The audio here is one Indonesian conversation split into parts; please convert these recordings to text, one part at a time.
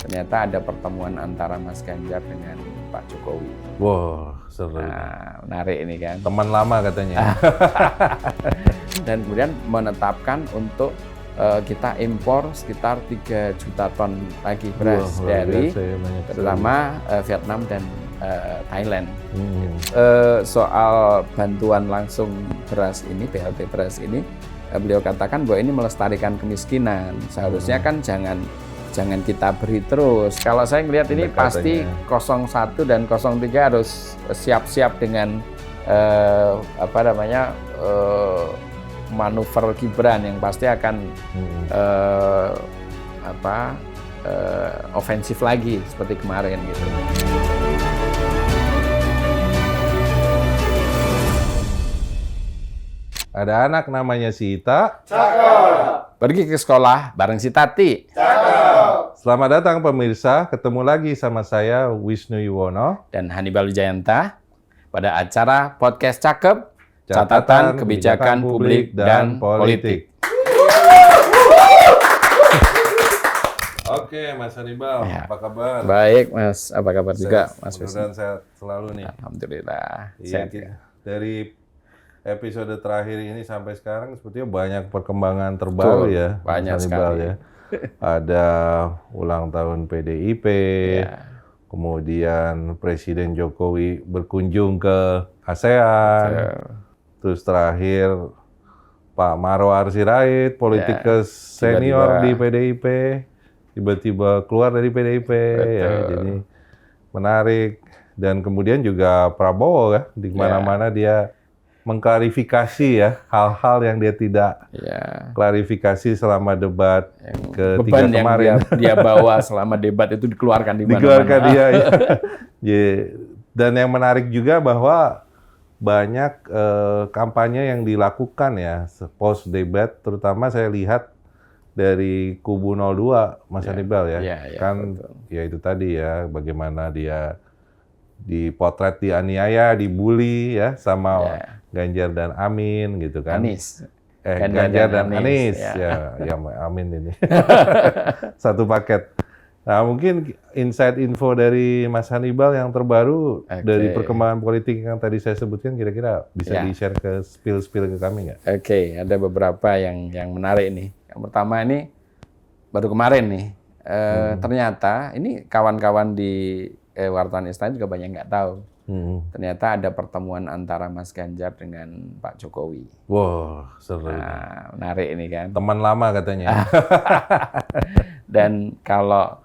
ternyata ada pertemuan antara Mas Ganjar dengan Pak Jokowi. Wah, seru. Nah, menarik ini kan. Teman lama katanya. Dan kemudian menetapkan untuk kita impor sekitar 3 juta ton lagi beras dari terutama Vietnam dan Thailand. Soal bantuan langsung beras ini, BLT beras ini, beliau katakan bahwa ini melestarikan kemiskinan. Seharusnya kan jangan kita beri terus. Kalau saya melihat ini pasti 01 dan 03 harus siap-siap dengan manuver Gibran yang pasti akan ofensif lagi seperti kemarin gitu. Ada anak namanya Sita. Cakep. Pergi ke sekolah bareng si Tati. Cakep. Selamat datang pemirsa, ketemu lagi sama saya Wisnu Yuwono Dan Hannibal Wijayanta pada acara Podcast Cakep, Catatan Kebijakan Publik dan Politik. Oke, Mas Hannibal, Ya. apa kabar? Baik, Mas. Apa kabar juga, Mas Wisnu? Mudah-mudahan sehat selalu nih. Alhamdulillah. Iya, Sehat ya. dari episode terakhir ini sampai sekarang sepertinya banyak perkembangan terbaru Betul, ya, banyak Mas Hannibal sekali. ya. Ada ulang tahun PDIP, Ya. kemudian Presiden Jokowi berkunjung ke ASEAN, terus terakhir Pak Marwar Sirait, politikus senior di PDIP, tiba-tiba keluar dari PDIP, ya, jadi menarik. Dan kemudian juga Prabowo ya, di mana-mana dia mengklarifikasi ya hal-hal yang dia tidak klarifikasi selama debat ketiga Beban kemarin. yang dia bawa selama debat itu dikeluarkan di mana-mana. Dikeluarkan dia. Ya. Dan yang menarik juga bahwa banyak kampanye yang dilakukan ya post debat, terutama saya lihat dari kubu 02 Mas Hannibal ya. Kan betul. Ya itu tadi ya, bagaimana dia dipotret dianiaya, dibully ya sama Ganjar dan Amin gitu kan. Ganjar dan Anies ya Amin ini. Satu paket. Nah, mungkin insight info dari Mas Hannibal yang terbaru dari perkembangan politik yang tadi saya sebutkan, kira-kira bisa di-share ke spill ke kami nggak? Oke, ada beberapa yang menarik nih. Yang pertama ini baru kemarin nih, ternyata ini kawan-kawan di wartawan istana juga banyak nggak tahu. Ternyata ada pertemuan antara Mas Ganjar dengan Pak Jokowi. Wah, seru. Nah, menarik ini kan. Teman lama katanya. Dan kalau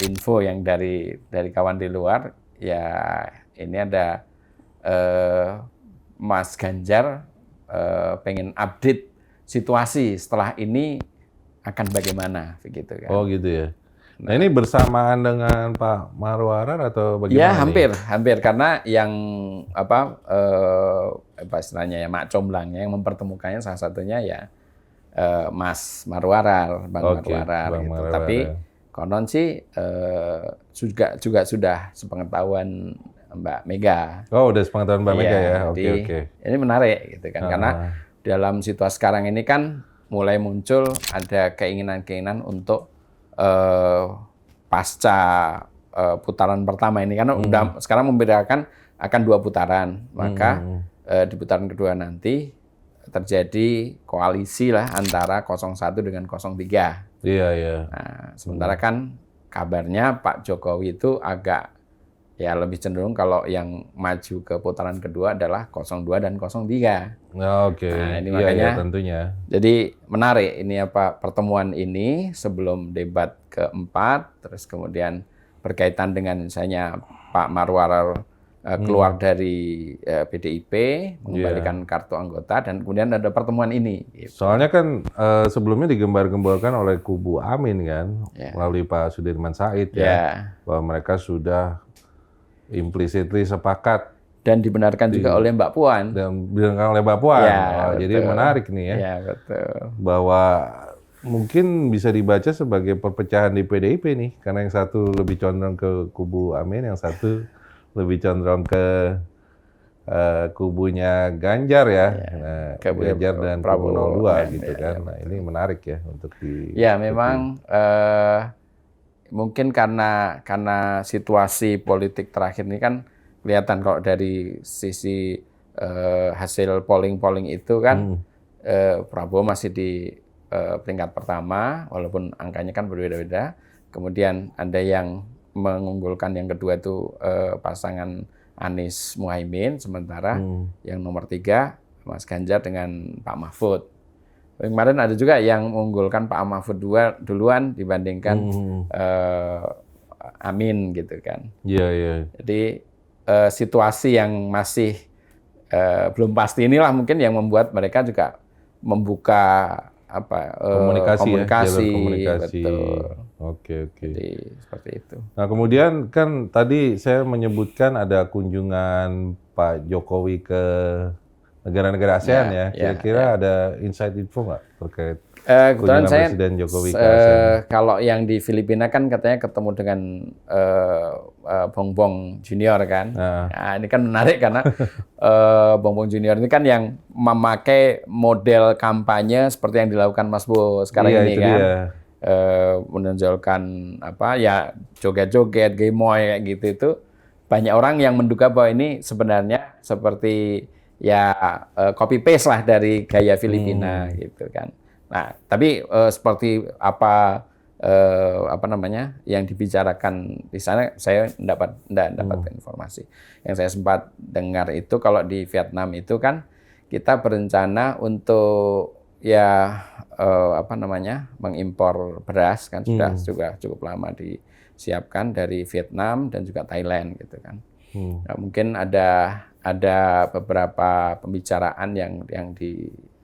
info yang dari kawan di luar, ya ini ada Mas Ganjar pengen update situasi setelah ini akan bagaimana, begitu kan? Oh gitu ya. Nah ini bersamaan dengan Pak Marwarar atau bagaimana? Ya hampir karena yang apa istilahnya ya Mak Comblangnya yang mempertemukannya salah satunya ya Mas Marwarar, Marwarar Bang gitu. Marwarar. Tapi konon sih juga sudah sepengetahuan Mbak Mega. Oh udah sepengetahuan Mbak Mega ya. Oke. Ini menarik gitu kan karena dalam situasi sekarang ini kan mulai muncul ada keinginan untuk pasca putaran pertama ini karena udah sekarang membedakan akan 2 putaran, maka di putaran kedua nanti terjadi koalisi lah antara 01 dengan 03. Iya. Nah, sementara kan kabarnya Pak Jokowi itu agak ya lebih cenderung kalau yang maju ke putaran kedua adalah 02 dan 03. Oke. Nah, ini makanya tentunya. Jadi menarik ini pertemuan ini sebelum debat keempat, terus kemudian berkaitan dengan misalnya Pak Marwarar keluar dari PDIP, mengembalikan kartu anggota, dan kemudian ada pertemuan ini. Gitu. Soalnya kan sebelumnya digembar-gemborkan oleh kubu Amin kan, melalui Pak Sudirman Said ya, bahwa mereka sudah implicitly sepakat dan dibenarkan juga oleh Mbak Puan. Dan dibenarkan oleh Mbak Puan. Jadi menarik nih ya. Ya, betul. Bahwa mungkin bisa dibaca sebagai perpecahan di PDIP nih, karena yang satu lebih condong ke kubu Amin, yang satu lebih condong ke kubunya Ganjar ya. Ganjar dan kubu 02 gitu kan. Nah, ini menarik ya untuk di. Ya, memang mungkin karena situasi politik terakhir ini kan kelihatan kalau dari sisi hasil polling itu kan Prabowo masih di peringkat pertama, walaupun angkanya kan berbeda-beda. Kemudian ada yang mengunggulkan yang kedua itu pasangan Anies Muhaimin, sementara yang nomor 3 Mas Ganjar dengan Pak Mahfud. Kemarin ada juga yang mengunggulkan Pak Mahfud duluan dibandingkan Amin gitu kan. Iya. Jadi situasi yang masih belum pasti inilah mungkin yang membuat mereka juga membuka komunikasi. Betul. Oke. Jadi seperti itu. Nah, kemudian kan tadi saya menyebutkan ada kunjungan Pak Jokowi ke negara-negara ASEAN ya. Kira-kira ada inside info nggak terkait kunjungan Presiden Jokowi ke ASEAN? Kalau yang di Filipina kan katanya ketemu dengan Bongbong Junior kan. Nah, ini kan menarik karena Bongbong Junior ini kan yang memakai model kampanye seperti yang dilakukan Mas Bo sekarang ini kan. Menonjolkan joget-joget, gemoy kayak gitu, itu banyak orang yang menduga bahwa ini sebenarnya seperti copy paste lah dari gaya Filipina gitu kan. Nah, tapi seperti apa yang dibicarakan di sana saya enggak dapat informasi. Yang saya sempat dengar itu kalau di Vietnam itu kan kita berencana untuk mengimpor beras kan sudah juga cukup lama disiapkan dari Vietnam dan juga Thailand gitu kan. Nah, mungkin ada beberapa pembicaraan yang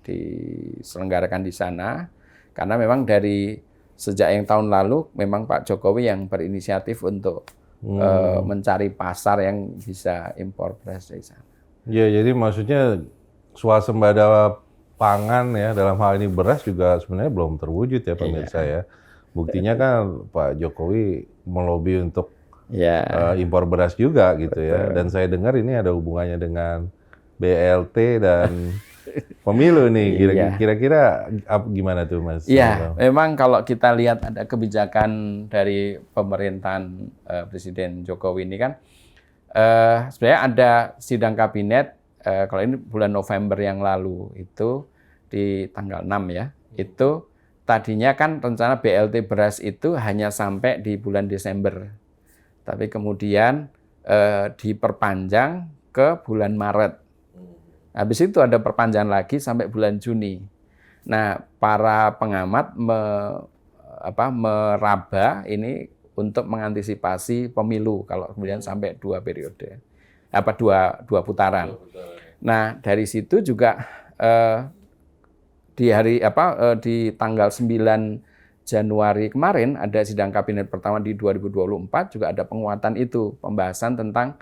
diselenggarakan di sana karena memang dari sejak yang tahun lalu memang Pak Jokowi yang berinisiatif untuk mencari pasar yang bisa impor beras dari sana. Ya, jadi maksudnya swasembada pangan ya, dalam hal ini beras juga sebenarnya belum terwujud ya pemirsa ya. Buktinya kan Pak Jokowi melobi untuk impor beras juga gitu ya. Dan saya dengar ini ada hubungannya dengan BLT dan pemilu nih. Kira-kira gimana tuh Mas? Iya, memang kalau kita lihat ada kebijakan dari pemerintahan Presiden Jokowi ini kan, sebenarnya ada sidang kabinet, kalau ini bulan November yang lalu itu di tanggal 6 ya, itu tadinya kan rencana BLT beras itu hanya sampai di bulan Desember. Tapi kemudian diperpanjang ke bulan Maret. Habis itu ada perpanjangan lagi sampai bulan Juni. Nah, para pengamat meraba ini untuk mengantisipasi pemilu kalau kemudian sampai 2 periode. Dua putaran. Nah, dari situ juga di tanggal 9 Januari kemarin ada sidang kabinet pertama di 2024 juga ada penguatan itu, pembahasan tentang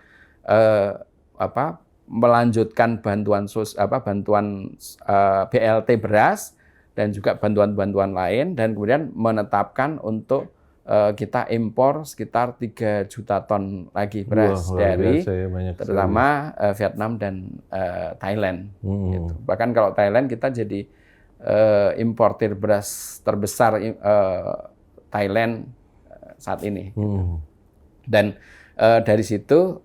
melanjutkan bantuan BLT beras dan juga bantuan-bantuan lain dan kemudian menetapkan untuk kita impor sekitar 3 juta ton lagi beras dari terutama Vietnam dan Thailand. Gitu. Bahkan kalau Thailand kita jadi importir beras terbesar Thailand saat ini. Dan dari situ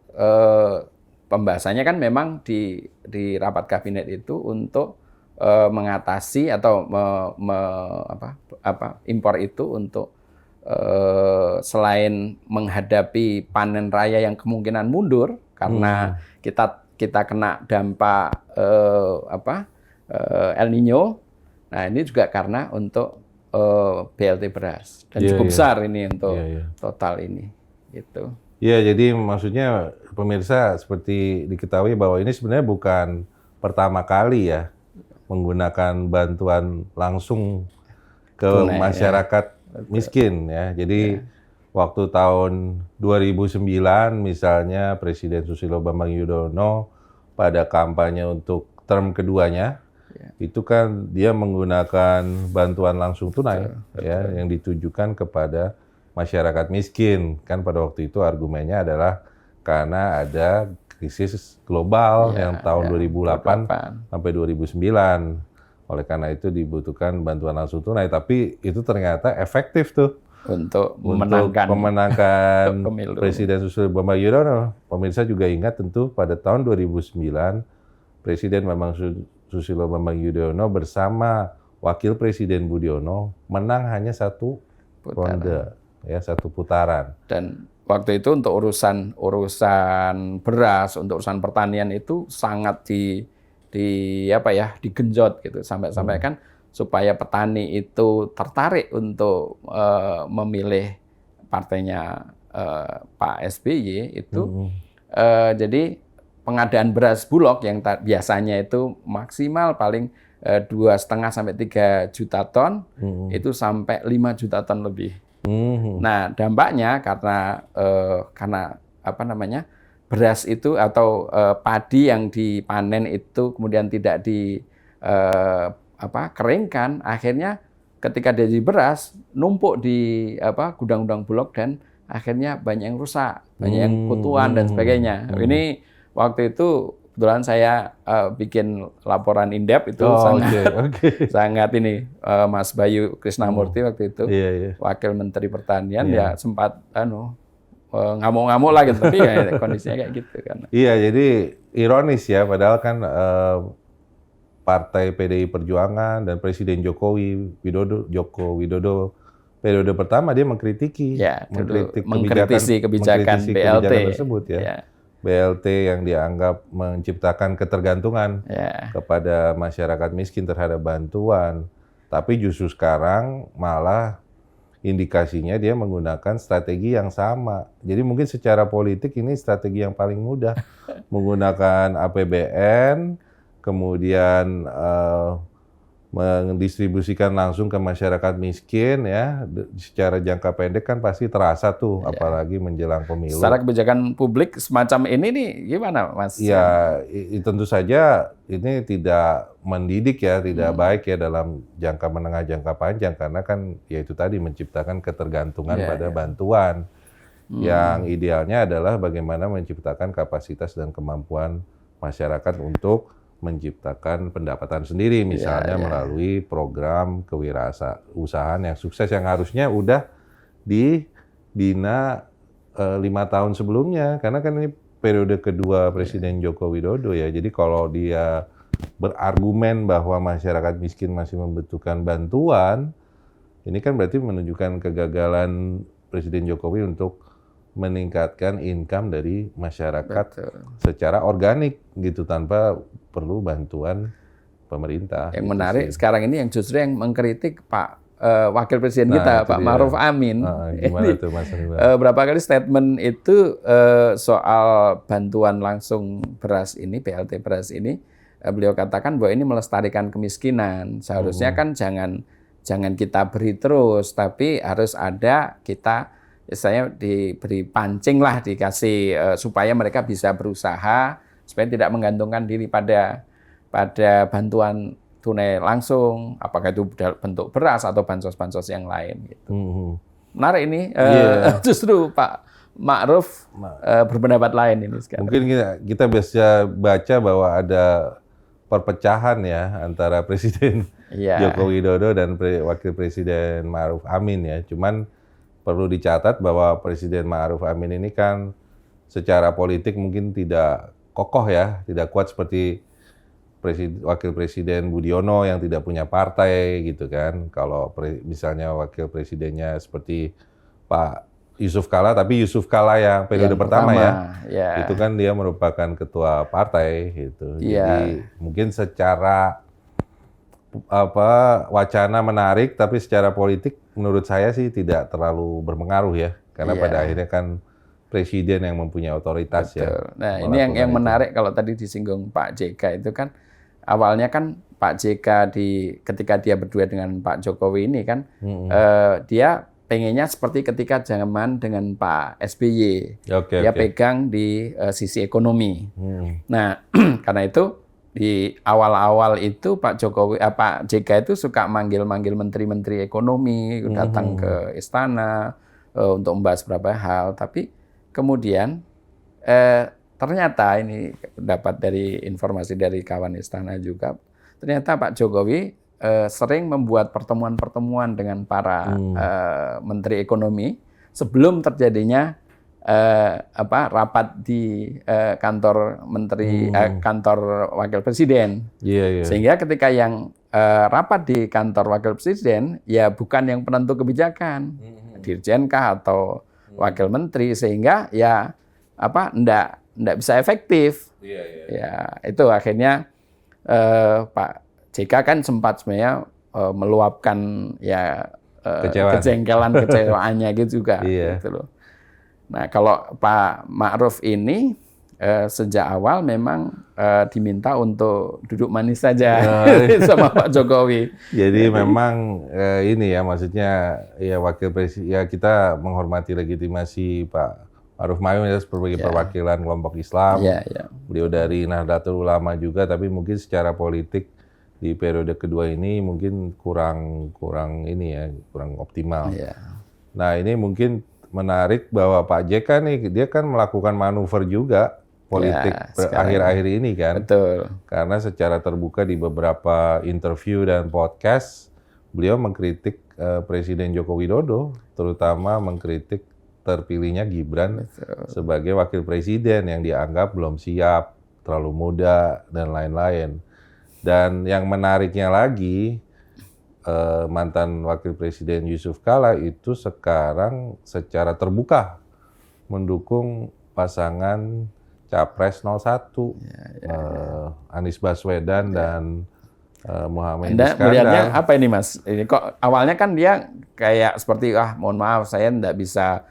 pembahasannya kan memang di rapat kabinet itu untuk mengatasi atau impor itu untuk selain menghadapi panen raya yang kemungkinan mundur karena kita kena dampak El Nino. Nah, ini juga karena untuk BLT beras dan cukup besar ini untuk total ini gitu. Iya, jadi maksudnya pemirsa seperti diketahui bahwa ini sebenarnya bukan pertama kali ya menggunakan bantuan langsung ke masyarakat miskin ya. Jadi waktu tahun 2009 misalnya Presiden Susilo Bambang Yudhoyono pada kampanye untuk term keduanya itu kan dia menggunakan bantuan langsung tunai yang ditujukan kepada masyarakat miskin. Kan pada waktu itu argumennya adalah karena ada krisis global yang tahun 2008 sampai 2009. Oleh karena itu dibutuhkan bantuan langsung tunai, tapi itu ternyata efektif tuh. untuk untuk memenangkan pemilu. Presiden Susilo Bambang Yudhoyono. Pemirsa juga ingat tentu pada tahun 2009 Presiden Susilo Bambang Yudhoyono bersama Wakil Presiden Budiono menang hanya satu ronde, ya, satu putaran. Dan waktu itu untuk urusan beras, untuk urusan pertanian itu sangat digenjot gitu, sampai kan supaya petani itu tertarik untuk memilih partainya Pak SBY itu. Jadi pengadaan beras Bulog yang biasanya itu maksimal paling 2,5 sampai 3 juta ton, itu sampai 5 juta ton lebih. Nah, dampaknya karena beras itu atau padi yang dipanen itu kemudian tidak keringkan, akhirnya ketika dia jadi beras numpuk di gudang-gudang Bulog dan akhirnya banyak yang rusak, banyak yang kutuan dan sebagainya. Ini waktu itu kebetulan saya bikin laporan in-depth itu sangat ini Mas Bayu Krisnamurti waktu itu Wakil Menteri Pertanian ya sempat ngamuk-ngamuk lah gitu, tapi ya kondisinya kayak gitu kan. Iya, jadi ironis ya, padahal kan Partai PDI Perjuangan dan Presiden Joko Widodo periode pertama dia mengkritisi kebijakan BLT tersebut ya. BLT yang dianggap menciptakan ketergantungan kepada masyarakat miskin terhadap bantuan. Tapi justru sekarang malah indikasinya dia menggunakan strategi yang sama. Jadi mungkin secara politik ini strategi yang paling mudah. Menggunakan APBN, kemudian mendistribusikan langsung ke masyarakat miskin ya, secara jangka pendek kan pasti terasa tuh, apalagi menjelang pemilu. Secara kebijakan publik semacam ini nih gimana, Mas? Ya, tentu saja ini tidak mendidik ya, tidak baik ya dalam jangka menengah, jangka panjang, karena kan ya itu tadi menciptakan ketergantungan pada bantuan. Yang idealnya adalah bagaimana menciptakan kapasitas dan kemampuan masyarakat untuk menciptakan pendapatan sendiri, misalnya melalui program kewirausahaan yang sukses yang harusnya udah dibina 5 tahun sebelumnya, karena kan ini periode kedua Presiden Joko Widodo ya. Jadi kalau dia berargumen bahwa masyarakat miskin masih membutuhkan bantuan, ini kan berarti menunjukkan kegagalan Presiden Jokowi untuk meningkatkan income dari masyarakat secara organik gitu, tanpa perlu bantuan pemerintah. Yang menarik sekarang ini yang justru yang mengkritik Pak Wakil Presiden kita, Pak Ma'ruf Amin. Gimana tuh Mas? Berapa kali statement itu soal bantuan langsung beras ini, BLT beras ini, beliau katakan bahwa ini melestarikan kemiskinan. Seharusnya kan jangan kita beri terus, tapi harus ada kita saya diberi pancing lah, dikasih supaya mereka bisa berusaha, supaya tidak menggantungkan diri pada bantuan tunai langsung, apakah itu bentuk beras atau bansos-bansos yang lain. Gitu. Menarik ini, justru Pak Ma'ruf berpendapat lain ini sekarang. Mungkin kita bisa baca bahwa ada perpecahan ya antara Presiden Joko Widodo dan Wakil Presiden Ma'ruf Amin ya. Cuman perlu dicatat bahwa Presiden Ma'ruf Amin ini kan secara politik mungkin tidak kokoh ya, tidak kuat seperti Wakil Presiden Budiono yang tidak punya partai gitu kan. Kalau misalnya Wakil Presidennya seperti Pak Yusuf Kalla, tapi Yusuf Kalla yang periode pertama ya, itu kan dia merupakan ketua partai gitu. Jadi mungkin secara wacana menarik, tapi secara politik menurut saya sih tidak terlalu berpengaruh ya, karena pada akhirnya kan presiden yang mempunyai otoritas. Betul. Ya. Nah ini yang menarik kalau tadi disinggung Pak JK itu kan awalnya kan Pak JK ketika dia berdua dengan Pak Jokowi ini kan dia pengennya seperti ketika zaman dengan Pak SBY, dia pegang di sisi ekonomi. Nah karena itu di awal-awal itu Pak JK itu suka manggil-manggil menteri-menteri ekonomi, datang ke istana untuk membahas beberapa hal. Tapi kemudian ternyata ini dapat dari informasi dari kawan istana juga, ternyata Pak Jokowi sering membuat pertemuan-pertemuan dengan para menteri ekonomi sebelum terjadinya rapat di kantor menteri kantor wakil presiden. Sehingga ketika yang rapat di kantor wakil presiden ya bukan yang penentu kebijakan, dirjen kah atau wakil menteri, sehingga ya enggak bisa efektif. Ya itu akhirnya Pak JK kan sempat sebenarnya meluapkan ya kejengkelannya gitu juga. Gitu loh. Nah kalau Pak Ma'ruf ini sejak awal memang diminta untuk duduk manis saja sama Pak Jokowi. Jadi memang ini ya maksudnya ya wakil presiden ya kita menghormati legitimasi Pak Ma'ruf Mayun ya sebagai perwakilan kelompok Islam. Beliau dari Nahdlatul Ulama juga, tapi mungkin secara politik di periode kedua ini mungkin kurang ini ya, kurang optimal. Nah ini mungkin menarik bahwa Pak JK nih dia kan melakukan manuver juga politik akhir-akhir ini kan. Betul. Karena secara terbuka di beberapa interview dan podcast beliau mengkritik Presiden Joko Widodo, terutama mengkritik terpilihnya Gibran sebagai wakil presiden yang dianggap belum siap, terlalu muda dan lain-lain. Dan yang menariknya lagi, mantan Wakil Presiden Yusuf Kala itu sekarang secara terbuka mendukung pasangan Capres 01, Anies Baswedan dan Muhammad Iskandar. Anda melihatnya apa ini Mas? Ini kok awalnya kan dia kayak seperti mohon maaf saya enggak bisa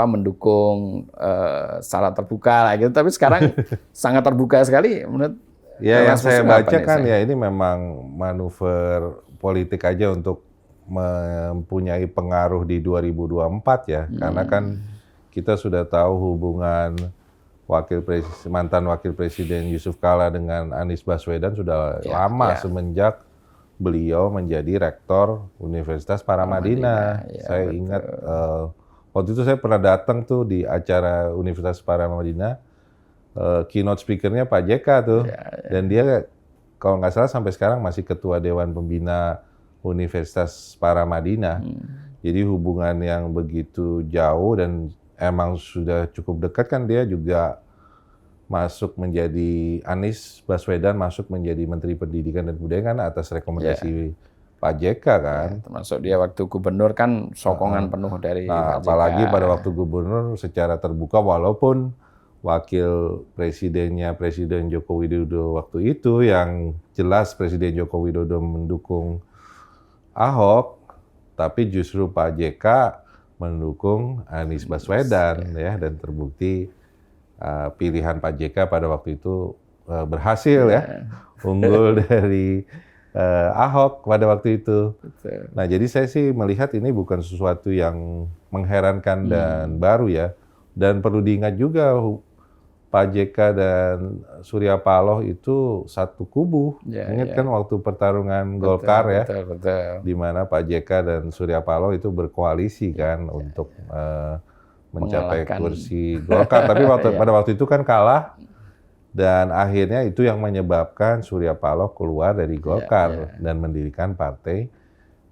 mendukung secara terbuka lah gitu, tapi sekarang sangat terbuka sekali menurut. Ya, yang saya baca kan ya ini memang manuver politik aja untuk mempunyai pengaruh di 2024 ya. Karena kan kita sudah tahu hubungan mantan wakil presiden Yusuf Kala dengan Anies Baswedan sudah lama semenjak beliau menjadi rektor Universitas Paramadina. Saya ingat waktu itu saya pernah datang tuh di acara Universitas Paramadina. Keynote speaker-nya Pak JK tuh, dan dia kalau nggak salah sampai sekarang masih ketua Dewan Pembina Universitas Paramadina. Jadi hubungan yang begitu jauh dan emang sudah cukup dekat kan, dia juga masuk menjadi Anies Baswedan masuk menjadi Menteri Pendidikan dan Kebudayaan kan atas rekomendasi Pak JK kan. Termasuk dia waktu gubernur kan sokongan penuh dari Pak JK. Apalagi pada waktu gubernur secara terbuka walaupun wakil presidennya Presiden Joko Widodo waktu itu yang jelas Presiden Joko Widodo mendukung Ahok, tapi justru Pak JK mendukung Anies Baswedan ya, dan terbukti pilihan Pak JK pada waktu itu berhasil ya, unggul dari Ahok pada waktu itu. Nah jadi saya sih melihat ini bukan sesuatu yang mengherankan dan baru ya, dan perlu diingat juga Pak JK dan Surya Paloh itu satu kubu. Ingat kan waktu pertarungan Golkar ya, di mana Pak JK dan Surya Paloh itu berkoalisi kan untuk mencapai kursi Golkar. Tapi pada waktu itu kan kalah, dan akhirnya itu yang menyebabkan Surya Paloh keluar dari Golkar dan mendirikan Partai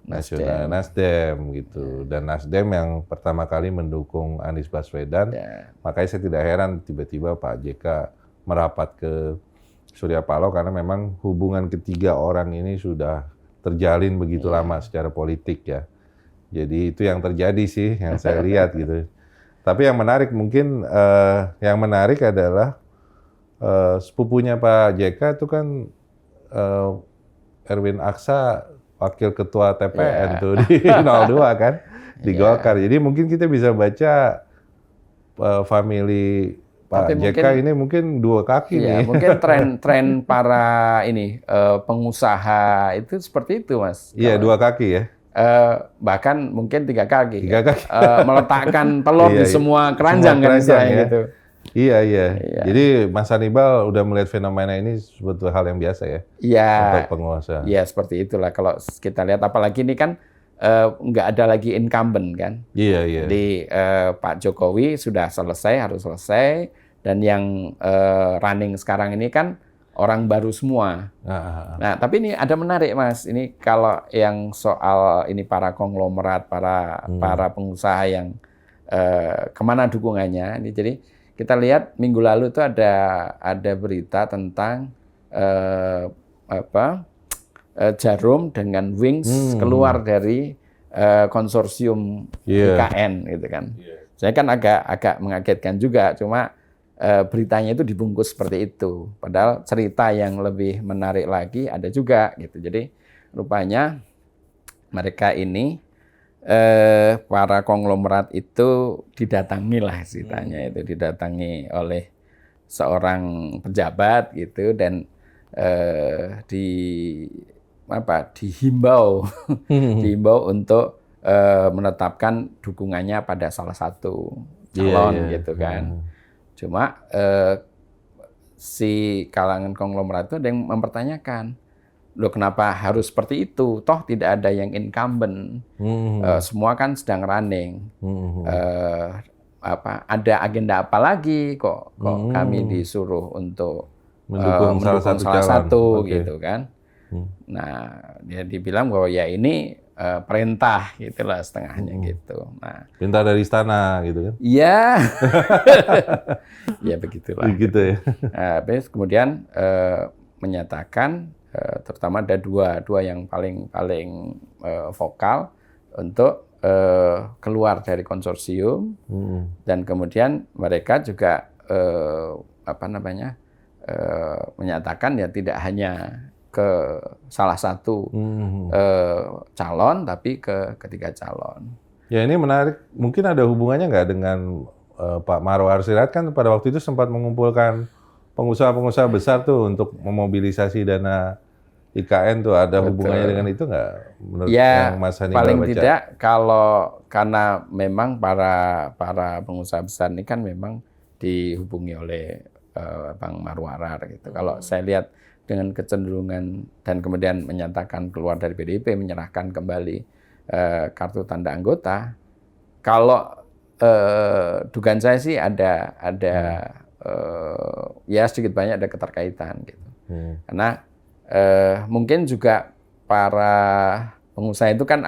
Nasional Nasdem gitu. Dan Nasdem yang pertama kali mendukung Anies Baswedan, makanya saya tidak heran tiba-tiba Pak JK merapat ke Surya Paloh karena memang hubungan ketiga orang ini sudah terjalin begitu lama secara politik ya. Jadi itu yang terjadi sih yang saya lihat gitu. Tapi yang menarik mungkin yang menarik adalah sepupunya Pak JK itu kan Erwin Aksa, wakil ketua TPN tuh di 02 kan, di Golkar. Jadi mungkin kita bisa baca family Pak JK ini mungkin dua kaki nih. Mungkin tren para pengusaha itu seperti itu Mas. Iya, dua kaki ya. Bahkan mungkin tiga kaki. Kaki. Meletakkan telur di semua keranjang kan istilahnya ya. gitu. Iya. Jadi Mas Hannibal udah melihat fenomena ini sebuah hal yang biasa ya? Iya. Untuk penguasa. Iya, seperti itulah. Kalau kita lihat, apalagi ini kan nggak ada lagi incumbent kan? Iya. Jadi Pak Jokowi sudah selesai, harus selesai. Dan yang running sekarang ini kan orang baru semua. Nah, tapi ini ada menarik, Mas. Ini kalau yang soal ini para konglomerat, para pengusaha yang kemana dukungannya. Ini jadi kita lihat minggu lalu itu ada berita tentang Jarum dengan Wings keluar dari konsorsium IKN gitu kan. Saya kan agak mengagetkan juga, cuma beritanya itu dibungkus seperti itu. Padahal cerita yang lebih menarik lagi ada juga gitu. Jadi rupanya mereka ini para konglomerat itu didatangi lah ceritanya itu didatangi oleh seorang pejabat gitu dan dihimbau untuk menetapkan dukungannya pada salah satu calon gitu kan. Cuma si kalangan konglomerat itu ada yang mempertanyakan, loh kenapa harus seperti itu? Toh tidak ada yang incumbent, semua kan sedang running. Ada agenda apa lagi kok kami disuruh untuk mendukung salah satu gitu kan? Nah dia dibilang bahwa ya ini perintah gitulah setengahnya gitu. Nah, perintah dari istana gitu kan? Iya, ya begitulah. Begitu ya. Habis kemudian menyatakan terutama ada dua yang paling vokal untuk keluar dari konsorsium dan kemudian mereka juga menyatakan ya tidak hanya ke salah satu calon tapi ke ketiga calon. Ya ini menarik, mungkin ada hubungannya nggak dengan Pak Marwar Sirait kan pada waktu itu sempat mengumpulkan pengusaha-pengusaha besar tuh untuk memobilisasi dana IKN tuh, ada hubungannya dengan itu nggak menurut ya, yang Mas Hannibal paling baca? tidak karena memang para pengusaha besar ini kan memang dihubungi oleh Bang Marwarar gitu. Kalau saya lihat dengan kecenderungan dan kemudian menyatakan keluar dari PDIP, menyerahkan kembali kartu tanda anggota, kalau dugaan saya sih ada ya sedikit banyak ada keterkaitan gitu. Karena mungkin juga para pengusaha itu kan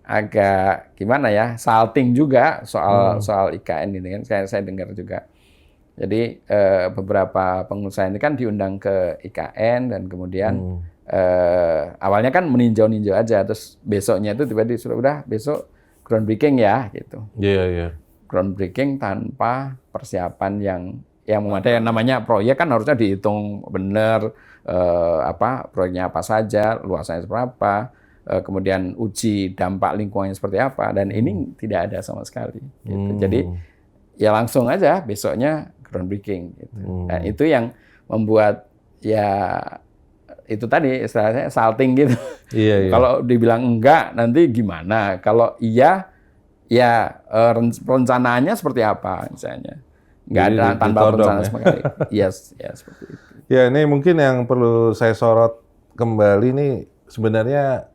agak gimana ya, salting juga soal IKN ini kan, saya dengar juga. Jadi beberapa pengusaha ini kan diundang ke IKN dan kemudian awalnya kan meninjau-ninjau aja, terus besoknya itu tiba-tiba disuruh udah besok groundbreaking ya gitu. Iya. Groundbreaking tanpa persiapan yang memadai. Namanya proyek kan harusnya dihitung benar proyeknya apa saja, luasannya seperti apa, kemudian uji dampak lingkungannya seperti apa, dan ini tidak ada sama sekali. Gitu. Jadi ya langsung aja besoknya groundbreaking. Gitu. Nah itu yang membuat ya itu tadi istilahnya salting gitu. Iya. Kalau dibilang enggak nanti gimana? Kalau iya ya rencanaannya seperti apa misalnya? Nggak ada tanpa perencanaan sama sekali. Yes, ya seperti itu. Ya ini mungkin yang perlu saya sorot kembali nih sebenarnya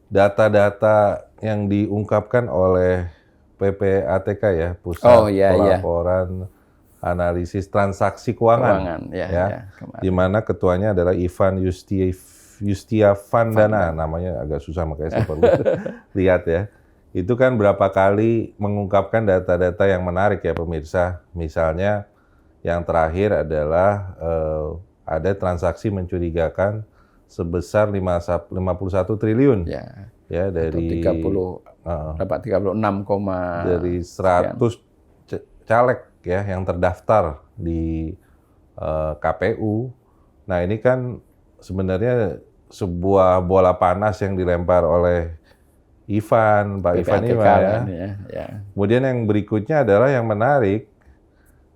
data-data yang diungkapkan oleh PPATK ya, Pusat Pelaporan Analisis Transaksi Keuangan ya. Di mana ketuanya adalah Ivan Yustiavandana, namanya agak susah makanya saya perlu lihat ya. Itu kan berapa kali mengungkapkan data-data yang menarik ya pemirsa. Misalnya yang terakhir adalah ada transaksi mencurigakan sebesar 51 triliun. Ya dari 36, dari 100 caleg ya yang terdaftar di KPU. Nah, ini kan sebenarnya sebuah bola panas yang dilempar oleh Pak Ivan ini ya. Kemudian yang berikutnya adalah yang menarik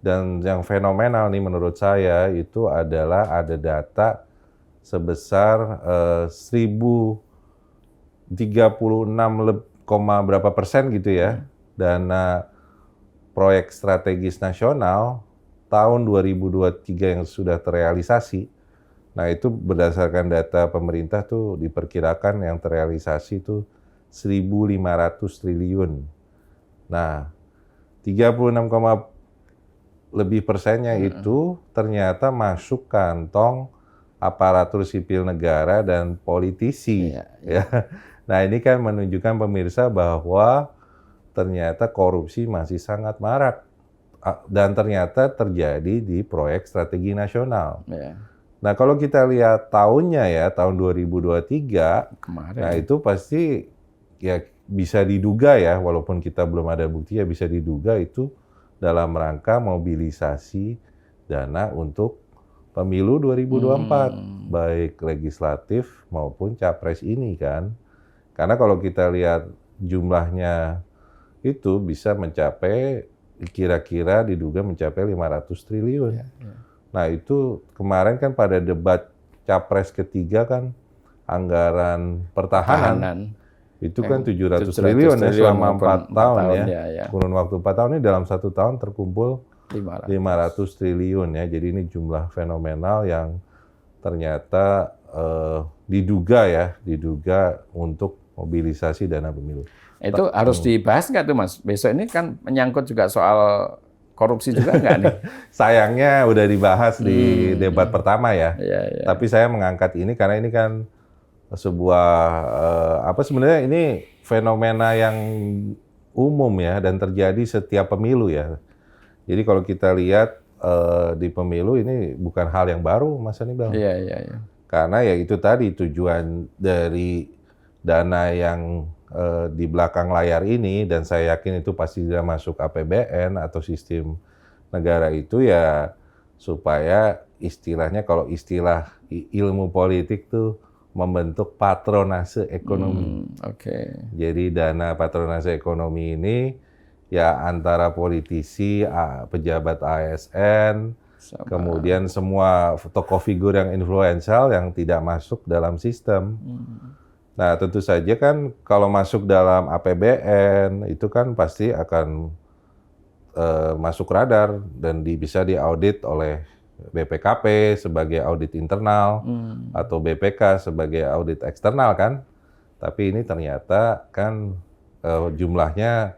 dan yang fenomenal nih menurut saya itu adalah ada data sebesar 1036, berapa persen gitu ya dana proyek strategis nasional tahun 2023 yang sudah terrealisasi. Nah itu berdasarkan data pemerintah tuh diperkirakan yang terrealisasi tuh 1.500 triliun. Nah 36,5 lebih persennya itu ternyata masuk kantong aparatur sipil negara dan politisi. Iya, Ya. Nah ini kan menunjukkan pemirsa bahwa ternyata korupsi masih sangat marak dan ternyata terjadi di proyek strategi nasional. Iya. Nah kalau kita lihat tahunnya ya, tahun 2023, Kemarin. nah itu pasti ya bisa diduga ya, walaupun kita belum ada bukti ya bisa diduga itu dalam rangka mobilisasi dana untuk pemilu 2024, baik legislatif maupun capres ini kan. Karena kalau kita lihat jumlahnya itu bisa mencapai, kira-kira diduga mencapai 500 triliun. Nah itu kemarin kan pada debat capres ketiga kan anggaran pertahanan. Itu kan 700 triliun ya selama 4 tahun ya. Kurun waktu 4 tahun ini dalam 1 tahun terkumpul 500 triliun ya. Jadi ini jumlah fenomenal yang ternyata diduga untuk mobilisasi dana pemilu. Itu harus dibahas nggak tuh Mas? Besok ini kan menyangkut juga soal korupsi juga nggak nih? Sayangnya udah dibahas di debat pertama ya. Iya. Tapi saya mengangkat ini karena ini kan sebuah sebenarnya ini fenomena yang umum ya dan terjadi setiap pemilu ya. Jadi kalau kita lihat di pemilu ini bukan hal yang baru, Mas Anibal. Iya. Karena ya itu tadi tujuan dari dana yang di belakang layar ini, dan saya yakin itu pasti tidak masuk APBN atau sistem negara itu ya supaya istilahnya, kalau istilah ilmu politik tuh membentuk patronase ekonomi. Jadi dana patronase ekonomi ini ya antara politisi, pejabat ASN, kemudian semua tokoh figur yang influential yang tidak masuk dalam sistem. Nah tentu saja kan kalau masuk dalam APBN itu kan pasti akan masuk radar dan bisa diaudit oleh BPKP sebagai audit internal atau BPK sebagai audit eksternal kan. Tapi ini ternyata kan jumlahnya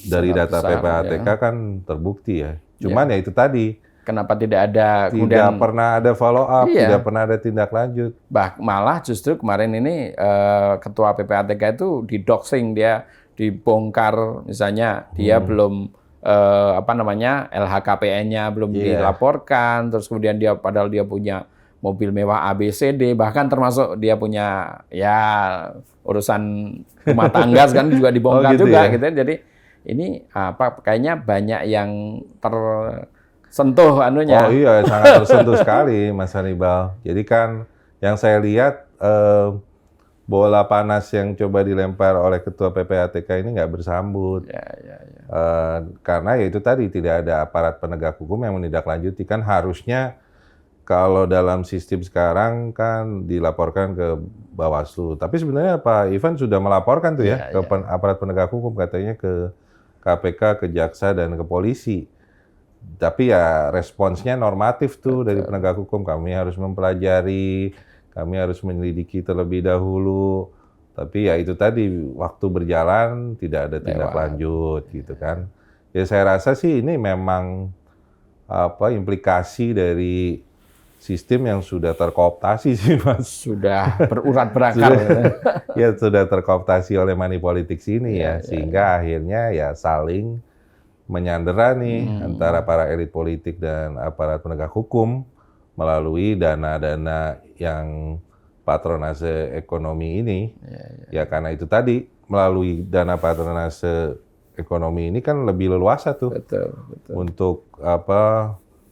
dari data PPATK kan terbukti ya. Cuman ya itu tadi. Kenapa tidak ada tidak pernah ada follow up, tidak pernah ada tindak lanjut. Malah justru kemarin ini ketua PPATK itu didoxing, dia dibongkar misalnya dia belum LHKPN-nya belum dilaporkan, terus kemudian padahal dia punya mobil mewah ABCD, bahkan termasuk dia punya ya urusan rumah tangga kan juga dibongkar juga gitu. Jadi ini kayaknya banyak yang tersentuh anunya. Oh iya, sangat tersentuh sekali Mas Hannibal. Jadi kan yang saya lihat bola panas yang coba dilempar oleh ketua PPATK ini nggak bersambut. Karena ya itu tadi tidak ada aparat penegak hukum yang menindaklanjuti. Kan harusnya kalau dalam sistem sekarang kan dilaporkan ke Bawaslu. Tapi sebenarnya Pak Ivan sudah melaporkan tuh ke aparat penegak hukum, katanya ke KPK, ke jaksa dan ke polisi. Tapi ya responsnya normatif tuh dari penegak hukum. Kami harus mempelajari, kami harus menyelidiki terlebih dahulu. Tapi ya itu tadi, waktu berjalan tidak ada tindak lanjut gitu kan. Ya saya rasa sih ini memang implikasi dari sistem yang sudah terkooptasi sih Mas. Sudah berurat berakar. Ya sudah terkooptasi oleh money politics ini sehingga akhirnya ya saling menyandera nih antara para elit politik dan aparat penegak hukum melalui dana-dana yang patronase ekonomi ini. Ya karena itu tadi, melalui dana patronase ekonomi ini kan lebih leluasa tuh untuk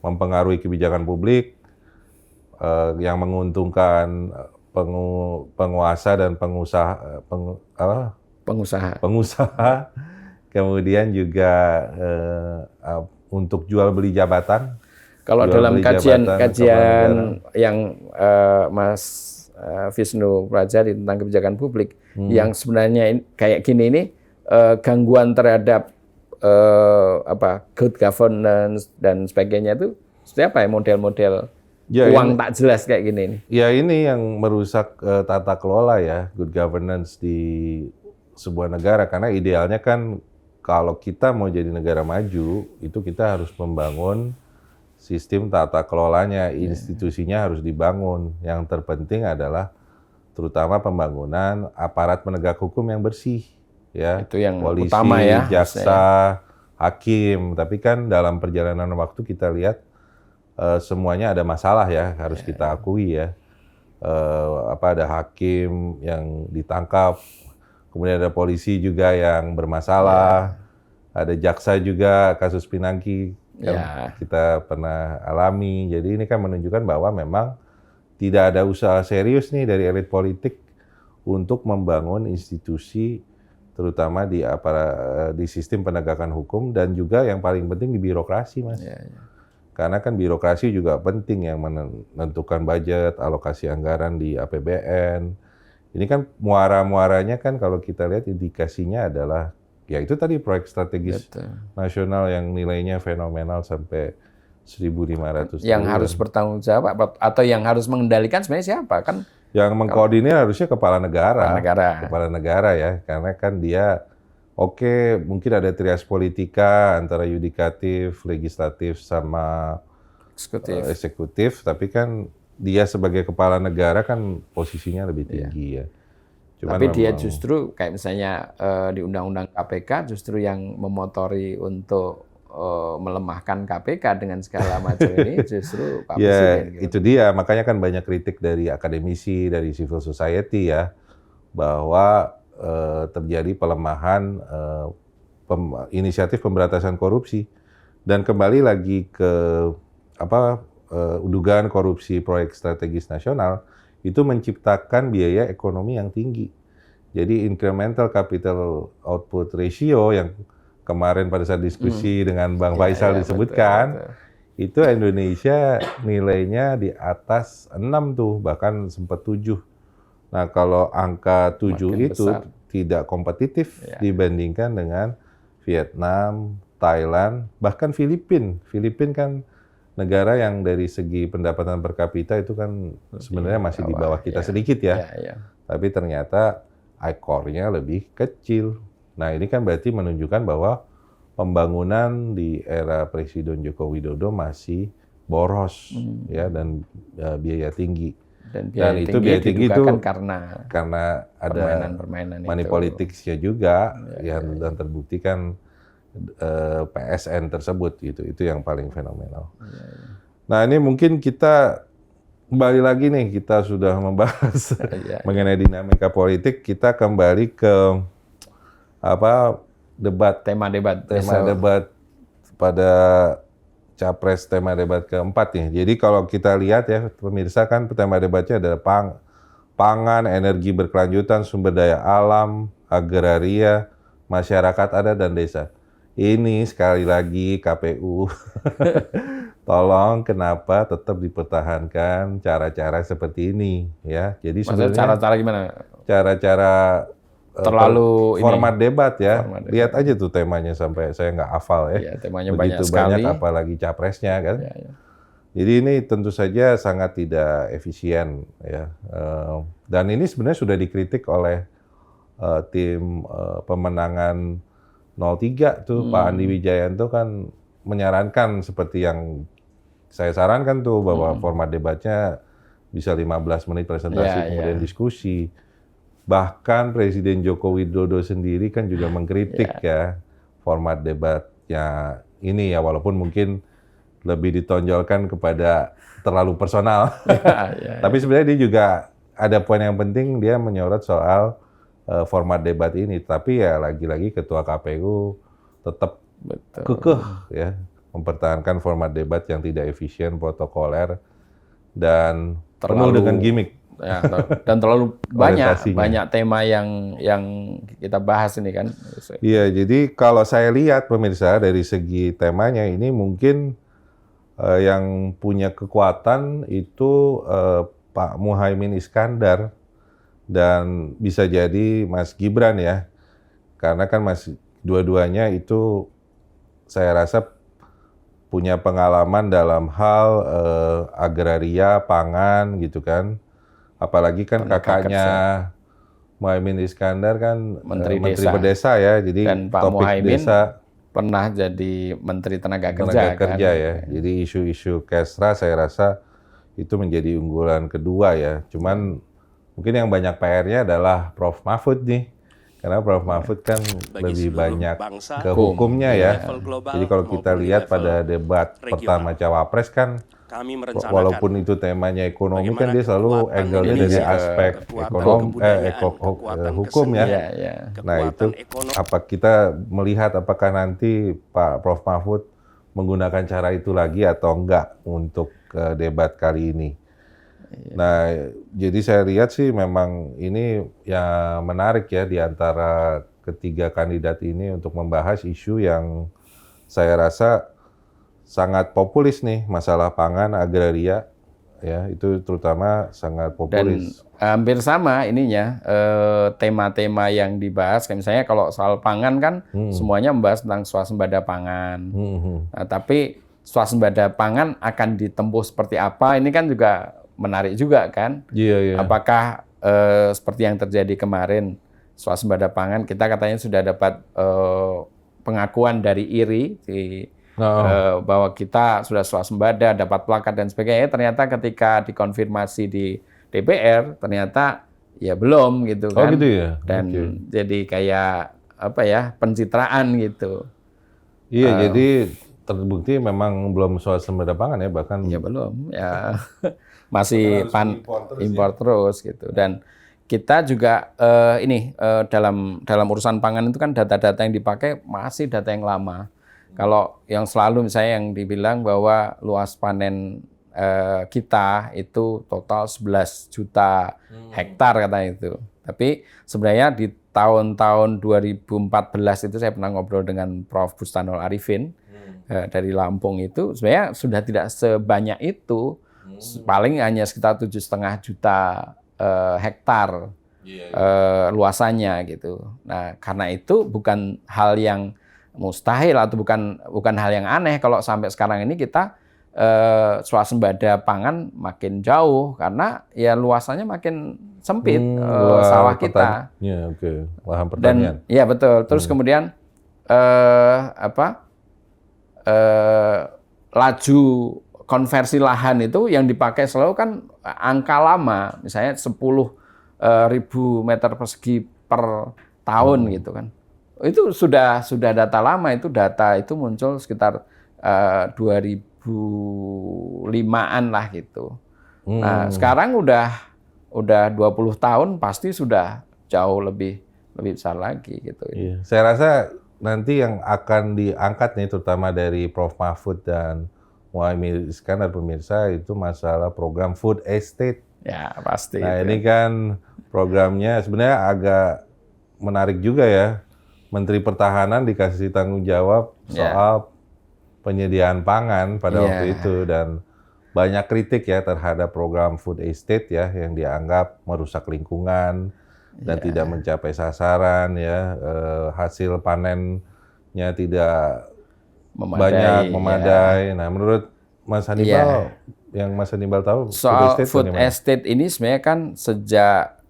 mempengaruhi kebijakan publik yang menguntungkan penguasa dan pengusaha. Kemudian juga untuk jual beli jabatan. Kalau dalam kajian yang Mas Wisnu Prajadi tentang kebijakan publik, yang sebenarnya kayak gini ini gangguan terhadap good governance dan sebagainya itu seperti apa ya model-model uang tak jelas kayak gini nih? Ya ini yang merusak tata kelola ya good governance di sebuah negara, karena idealnya kan kalau kita mau jadi negara maju, itu kita harus membangun sistem tata kelolanya, institusinya harus dibangun. Yang terpenting adalah terutama pembangunan aparat penegak hukum yang bersih, ya. Itu yang polisi, utama ya, jaksa, hakim. Tapi kan dalam perjalanan waktu kita lihat semuanya ada masalah ya, harus kita akui ya. Ada hakim yang ditangkap, kemudian ada polisi juga yang bermasalah, ada jaksa juga kasus Pinangki yang kita pernah alami. Jadi ini kan menunjukkan bahwa memang tidak ada usaha serius nih dari elit politik untuk membangun institusi, terutama di sistem penegakan hukum dan juga yang paling penting di birokrasi, Mas. Karena kan birokrasi juga penting yang menentukan budget, alokasi anggaran di APBN. Ini kan muara-muaranya kan kalau kita lihat indikasinya adalah ya itu tadi proyek strategis nasional yang nilainya fenomenal sampai 1.500 Yang triliun. harus bertanggung jawab atau yang harus mengendalikan sebenarnya siapa? Kan yang mengkoordinir harusnya kepala negara. Kepala negara ya, karena kan dia mungkin ada trias politika antara yudikatif, legislatif sama eksekutif, tapi kan dia sebagai kepala negara kan posisinya lebih tinggi ya. Cuman tapi dia justru kayak misalnya di Undang-Undang KPK justru yang memotori untuk melemahkan KPK dengan segala macam ini justru Pak Presiden. Itu dia, makanya kan banyak kritik dari akademisi, dari civil society ya, bahwa terjadi pelemahan inisiatif pemberantasan korupsi. Dan kembali lagi ke dugaan korupsi proyek strategis nasional, itu menciptakan biaya ekonomi yang tinggi. Jadi incremental capital output ratio yang kemarin pada saat diskusi dengan Bang Faisal disebutkan, itu Indonesia nilainya di atas 6 tuh, bahkan sempat 7. Nah kalau angka 7 itu besar, tidak kompetitif dibandingkan dengan Vietnam, Thailand, bahkan Filipina. Filipina kan negara yang dari segi pendapatan per kapita itu kan sebenarnya masih di bawah kita sedikit ya. Tapi ternyata ekor-nya lebih kecil. Nah ini kan berarti menunjukkan bahwa pembangunan di era Presiden Joko Widodo masih boros ya dan biaya tinggi. Dan itu biaya tinggi itu karena ada money politicsnya juga dan terbukti kan PSN tersebut gitu. Itu yang paling fenomenal. Nah ini mungkin kita kembali lagi nih, kita sudah membahas mengenai dinamika politik, kita kembali ke tema debat pada Capres, tema debat keempat nih. Jadi kalau kita lihat ya pemirsa, kan tema debatnya adalah pangan, energi berkelanjutan, sumber daya alam, agraria, masyarakat adat dan desa. Ini sekali lagi KPU, tolong kenapa tetap dipertahankan cara-cara seperti ini ya. Jadi sebenarnya cara-cara gimana? Cara-cara terlalu format debat ya. Lihat aja tuh temanya sampai saya nggak hafal ya. Iya, temanya begitu banyak apalagi capresnya kan. Jadi ini tentu saja sangat tidak efisien ya. Dan ini sebenarnya sudah dikritik oleh tim pemenangan 03 tuh, Pak Andi Wijayanto kan menyarankan seperti yang saya sarankan tuh, bahwa format debatnya bisa 15 menit presentasi kemudian diskusi. Bahkan Presiden Joko Widodo sendiri kan juga mengkritik ya format debatnya ini ya, walaupun mungkin lebih ditonjolkan kepada terlalu personal. Tapi sebenarnya dia juga ada poin yang penting, dia menyorot soal format debat ini. Tapi ya lagi-lagi Ketua KPU tetap kekeh ya mempertahankan format debat yang tidak efisien, protokoler, dan penuh dengan gimmick. Ya, dan terlalu banyak tema yang kita bahas ini kan. Iya, jadi kalau saya lihat pemirsa dari segi temanya ini mungkin yang punya kekuatan itu Pak Muhaimin Iskandar dan bisa jadi Mas Gibran ya, karena kan dua-duanya itu saya rasa punya pengalaman dalam hal agraria, pangan gitu kan. Apalagi kan kakaknya Muhaimin Iskandar kan Menteri Menteri Desa. Pedesa ya, jadi Dan Pak topik Muhaimin desa pernah jadi Menteri Tenaga tenaga Kerja kerja kan. ya. Jadi isu-isu Kesra saya rasa itu menjadi unggulan kedua ya. Cuman mungkin yang banyak PR-nya adalah Prof. Mahfud nih. Karena Prof. Mahfud kan lebih banyak ke hukumnya ya. Jadi kalau kita lihat pada debat pertama Cawapres kan, walaupun itu temanya ekonomi kan dia selalu angle-nya dari aspek hukum ya. Iya, iya. Nah itu apa kita melihat apakah nanti Pak Prof. Mahfud menggunakan cara itu lagi atau enggak untuk debat kali ini. Nah, jadi saya lihat sih memang ini yang menarik ya di antara ketiga kandidat ini untuk membahas isu yang saya rasa sangat populis nih, masalah pangan, agraria, ya itu terutama sangat populis. Dan hampir sama ininya, tema-tema yang dibahas, kayak misalnya kalau soal pangan kan semuanya membahas tentang swasembada pangan. Nah, tapi swasembada pangan akan ditempuh seperti apa, ini kan juga menarik juga kan. Iya. Apakah seperti yang terjadi kemarin, swasembada pangan, kita katanya sudah dapat pengakuan dari IRI, bahwa kita sudah swasembada, dapat plakat dan sebagainya. Ternyata ketika dikonfirmasi di DPR, ternyata ya belum gitu kan. Oh gitu ya? Dan jadi kayak apa ya, pencitraan gitu. Iya, jadi terbukti memang belum swasembada pangan ya, bahkan ya belum ya. Masih impor terus gitu. Dan kita juga dalam urusan pangan itu kan data-data yang dipakai masih data yang lama. Kalau yang selalu misalnya yang dibilang bahwa luas panen kita itu total 11 juta hektar katanya itu. Tapi sebenarnya di tahun-tahun 2014 itu saya pernah ngobrol dengan Prof. Bustanul Arifin dari Lampung itu, sebenarnya sudah tidak sebanyak itu. Paling hanya sekitar 7,5 juta hektar luasannya gitu. Nah, karena itu bukan hal yang mustahil atau bukan hal yang aneh kalau sampai sekarang ini kita swasembada pangan makin jauh karena ya luasannya makin sempit sawah kita. Lahan pertanian. Dan ya betul. Terus kemudian laju konversi lahan itu yang dipakai selalu kan angka lama, misalnya 10.000 meter persegi per tahun gitu kan. Itu sudah data lama, itu data itu muncul sekitar 2005-an lah gitu. Nah, sekarang udah 20 tahun pasti sudah jauh lebih besar lagi gitu. Iya. Saya rasa nanti yang akan diangkat nih terutama dari Prof. Mahfud dan Muhaimin Iskandar pemirsa itu masalah program food estate. Ya, pasti. Nah, ini kan programnya sebenarnya agak menarik juga ya. Menteri Pertahanan dikasih tanggung jawab soal penyediaan pangan pada waktu itu dan banyak kritik ya terhadap program food estate ya yang dianggap merusak lingkungan dan tidak mencapai sasaran ya, hasil panennya tidak memadai. Nah, menurut Mas Hannibal, yang Mas Hannibal tahu soal food estate ini sebenarnya kan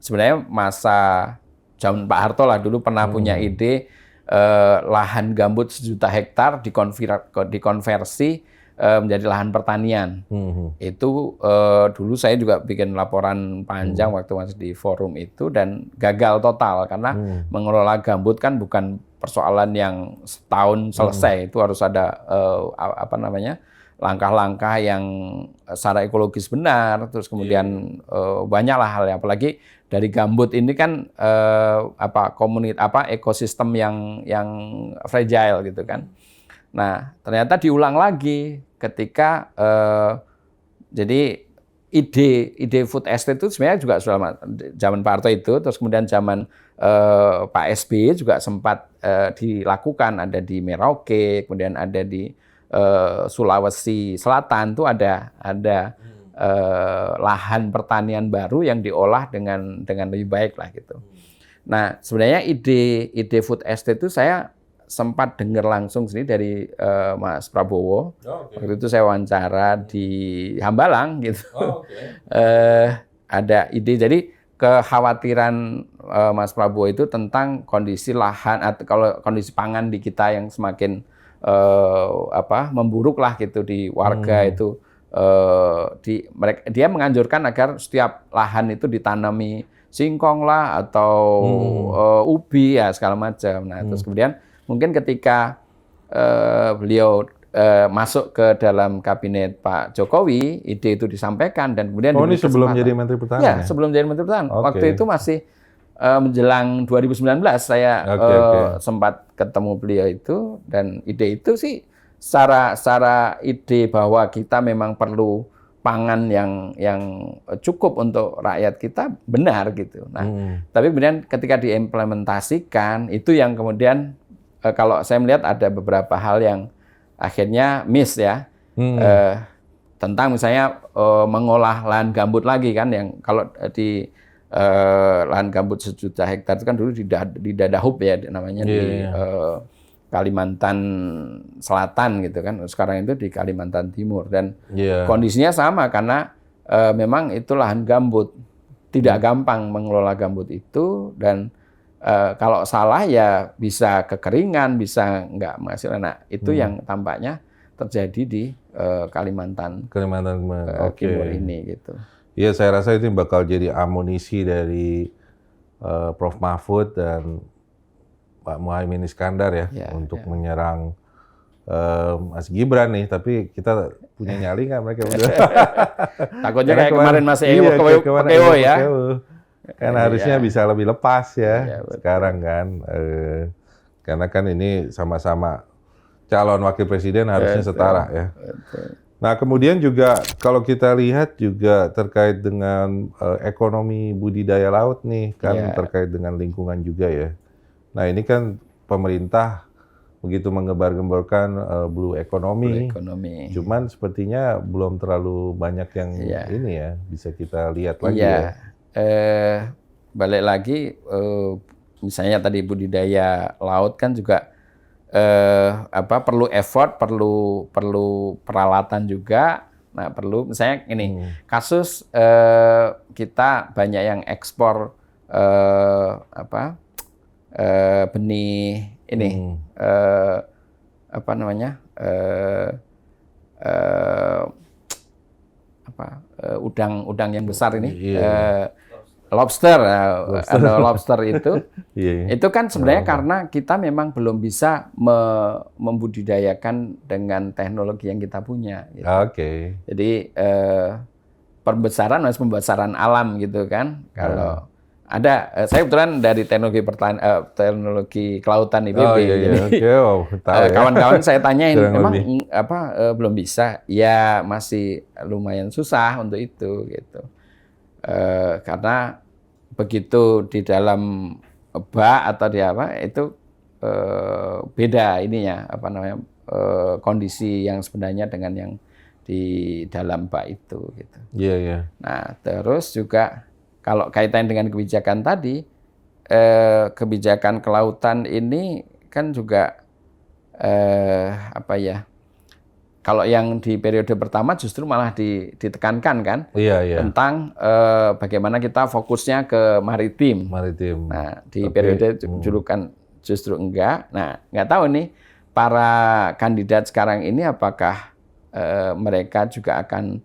sebenarnya masa zaman Pak Harto lah dulu pernah punya ide lahan gambut 1 juta hektar dikonversi menjadi lahan pertanian. Itu dulu saya juga bikin laporan panjang waktu masih di forum itu dan gagal total karena mengelola gambut kan bukan persoalan yang setahun selesai. Itu harus ada langkah-langkah yang secara ekologis benar. Terus kemudian banyaklah hal yang apalagi dari gambut ini kan ekosistem yang fragile gitu kan. Nah, ternyata diulang lagi ketika jadi ide food estate itu sebenarnya juga sudah zaman Pak Harto itu, terus kemudian zaman Pak SBY juga sempat dilakukan, ada di Merauke, kemudian ada di Sulawesi Selatan tuh ada lahan pertanian baru yang diolah dengan lebih baik lah gitu. Nah, sebenarnya ide food estate itu saya sempat dengar langsung sini dari Mas Prabowo. Waktu itu saya wawancara di Hambalang gitu. Ada ide, jadi kekhawatiran Mas Prabowo itu tentang kondisi lahan atau kalau kondisi pangan di kita yang semakin memburuk lah gitu di warga itu dia menganjurkan agar setiap lahan itu ditanami singkong lah atau ubi ya segala macam. Nah, terus kemudian mungkin ketika beliau masuk ke dalam kabinet Pak Jokowi, ide itu disampaikan dan kemudian ini sebelum jadi Menteri Pertahanan ya? Sebelum jadi Menteri Pertahanan. Okay. Waktu itu masih menjelang 2019 saya sempat ketemu beliau itu dan ide itu sih secara ide bahwa kita memang perlu pangan yang cukup untuk rakyat kita benar gitu. Nah, tapi kemudian ketika diimplementasikan itu yang kemudian kalau saya melihat ada beberapa hal yang akhirnya miss ya. Tentang misalnya mengolah lahan gambut lagi kan yang kalau di lahan gambut 1 juta hektar itu kan dulu di Dadahub ya namanya di Kalimantan Selatan gitu kan. Sekarang itu di Kalimantan Timur dan kondisinya sama karena memang itu lahan gambut. Tidak gampang mengelola gambut itu dan kalau salah ya bisa kekeringan, bisa nggak menghasilkan. Nah, itu yang tampaknya terjadi di Kalimantan Timur ini gitu. Iya, saya rasa itu bakal jadi amunisi dari Prof. Mahfud dan Pak Muhaimin Iskandar ya untuk menyerang Mas Gibran nih. Tapi kita punya nyali nggak mereka berdua? Takutnya kayak kemarin Mas Ewo ya. Kan harusnya bisa lebih lepas ya sekarang kan. Karena kan ini sama-sama calon wakil presiden harusnya setara ya. Nah, kemudian juga kalau kita lihat juga terkait dengan ekonomi budidaya laut nih, kan terkait dengan lingkungan juga ya. Nah, ini kan pemerintah begitu menggembar-gemborkan blue economy. Cuman sepertinya belum terlalu banyak yang ini ya, bisa kita lihat lagi ya. Balik lagi, misalnya tadi budidaya laut kan juga perlu effort, perlu peralatan juga. Nah, perlu misalnya ini kasus kita banyak yang ekspor benih ini udang yang besar ini. Lobster itu kan sebenarnya karena kita memang belum bisa membudidayakan dengan teknologi yang kita punya. Gitu. Jadi pembesaran alam gitu kan. Kalau ada, saya kebetulan dari teknologi kelautan IPB. Kawan-kawan saya tanyain, memang belum bisa? Ya masih lumayan susah untuk itu gitu. Karena begitu di dalam bak atau di itu beda ininya kondisi yang sebenarnya dengan yang di dalam bak itu gitu. Nah, terus juga kalau kaitan dengan kebijakan tadi, kebijakan kelautan ini kan juga kalau yang di periode pertama justru malah ditekankan kan tentang bagaimana kita fokusnya ke maritim. Nah, di periode dulu kan justru enggak. Nah, nggak tahu nih para kandidat sekarang ini apakah mereka juga akan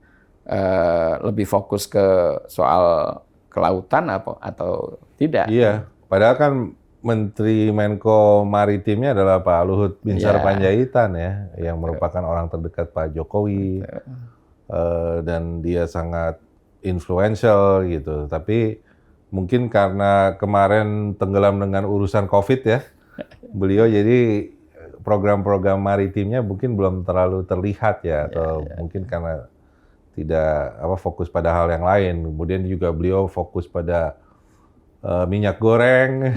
lebih fokus ke soal kelautan atau tidak? Iya, padahal kan Menteri Menko Maritimnya adalah Pak Luhut Binsar Panjaitan ya, yang merupakan orang terdekat Pak Jokowi, dan dia sangat influential gitu. Tapi mungkin karena kemarin tenggelam dengan urusan COVID ya, beliau jadi program-program maritimnya mungkin belum terlalu terlihat ya, atau mungkin karena tidak fokus pada hal yang lain. Kemudian juga beliau fokus pada minyak goreng,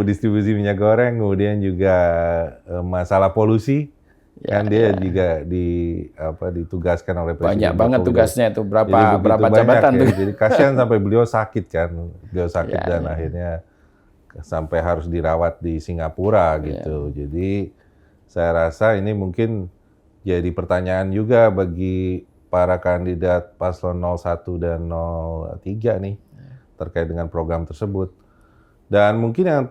distribusi minyak goreng, kemudian juga masalah polusi, kan dia juga ditugaskan oleh Presiden. Banyak banget tugasnya itu, berapa jabatan tuh. Jadi kasihan sampai beliau sakit kan, dan akhirnya sampai harus dirawat di Singapura gitu. Jadi saya rasa ini mungkin jadi pertanyaan juga bagi para kandidat paslon 01 dan 03 nih. terkait dengan program tersebut. Dan mungkin yang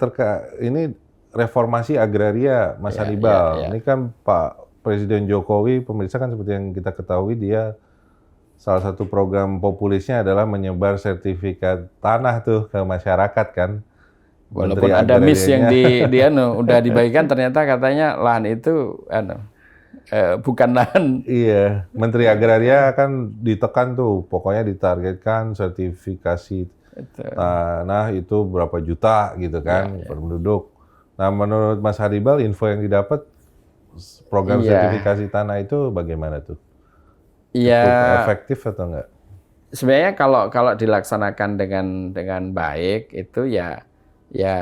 ini reformasi agraria, Mas Hannibal. Ini kan Pak Presiden Jokowi, pemirsa kan seperti yang kita ketahui, dia salah satu program populisnya adalah menyebar sertifikat tanah tuh ke masyarakat kan. Walaupun ada miss yang udah dibagikan, ternyata katanya lahan itu bukan lahan. Iya, Menteri Agraria kan ditekan tuh, pokoknya ditargetkan sertifikasi tanah itu berapa juta gitu kan per penduduk. Nah, menurut Mas Hannibal, info yang didapat program sertifikasi tanah itu bagaimana tuh? Cukup efektif atau enggak? Sebenarnya kalau dilaksanakan dengan baik itu ya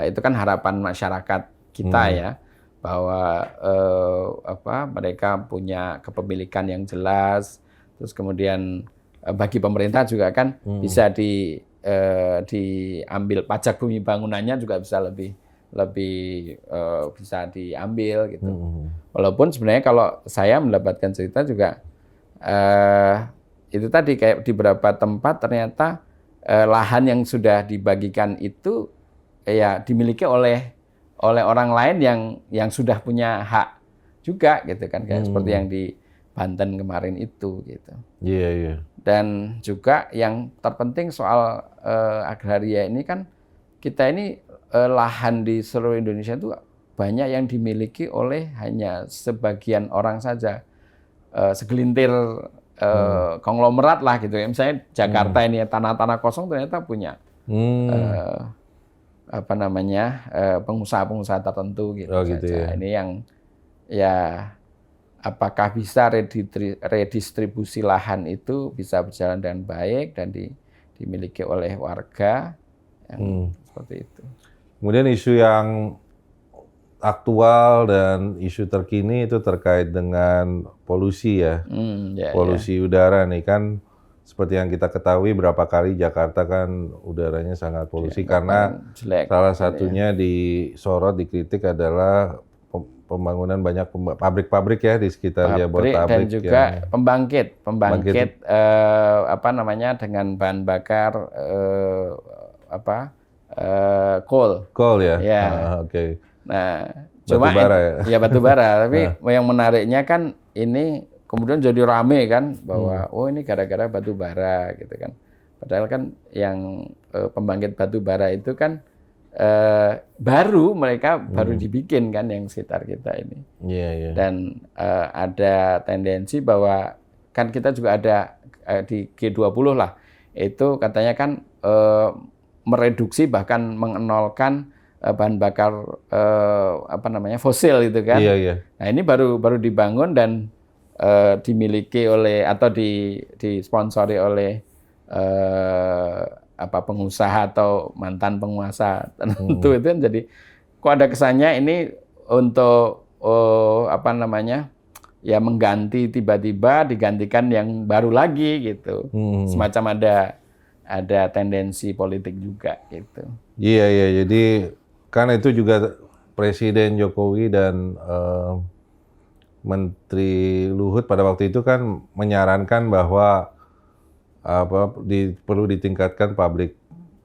itu kan harapan masyarakat kita ya, bahwa mereka punya kepemilikan yang jelas, terus kemudian bagi pemerintah juga kan bisa diambil pajak bumi bangunannya juga bisa lebih bisa diambil gitu. Walaupun sebenarnya kalau saya mendapatkan cerita juga itu tadi kayak di beberapa tempat ternyata lahan yang sudah dibagikan itu ya dimiliki oleh orang lain yang sudah punya hak juga gitu kan, kayak seperti yang di Banten kemarin itu gitu. Iya. Dan juga yang terpenting soal agraria ini kan, kita ini lahan di seluruh Indonesia itu banyak yang dimiliki oleh hanya sebagian orang saja, segelintir konglomerat lah gitu. Misalnya Jakarta ini tanah-tanah kosong ternyata punya pengusaha-pengusaha tertentu gitu saja. Gitu ya. Ini yang ya apakah bisa redistribusi lahan itu bisa berjalan dengan baik dan dimiliki oleh warga yang seperti itu. Kemudian isu yang aktual dan isu terkini itu terkait dengan polusi ya. Polusi udara nih kan, seperti yang kita ketahui berapa kali Jakarta kan udaranya sangat polusi karena salah satunya disorot, dikritik adalah pembangunan banyak pabrik-pabrik ya di sekitar Jabodetabek. Dan juga pembangkit dengan bahan bakar coal ya. Oke. Nah, cuma batu bara. Tapi yang menariknya kan ini kemudian jadi rame kan bahwa ini gara-gara batu bara gitu kan. Padahal kan yang pembangkit batu bara itu kan mereka baru dibikin kan yang sekitar kita ini. Dan ada tendensi bahwa kan kita juga ada di G20 lah, itu katanya kan mereduksi bahkan mengenolkan bahan bakar fosil itu kan. Nah, ini baru dibangun dan dimiliki oleh atau disponsori oleh pengusaha atau mantan penguasa tentu. Itu kan jadi kok ada kesannya ini untuk mengganti, tiba-tiba digantikan yang baru lagi gitu. Semacam ada tendensi politik juga gitu. Iya, jadi kan itu juga Presiden Jokowi dan Menteri Luhut pada waktu itu kan menyarankan bahwa perlu ditingkatkan public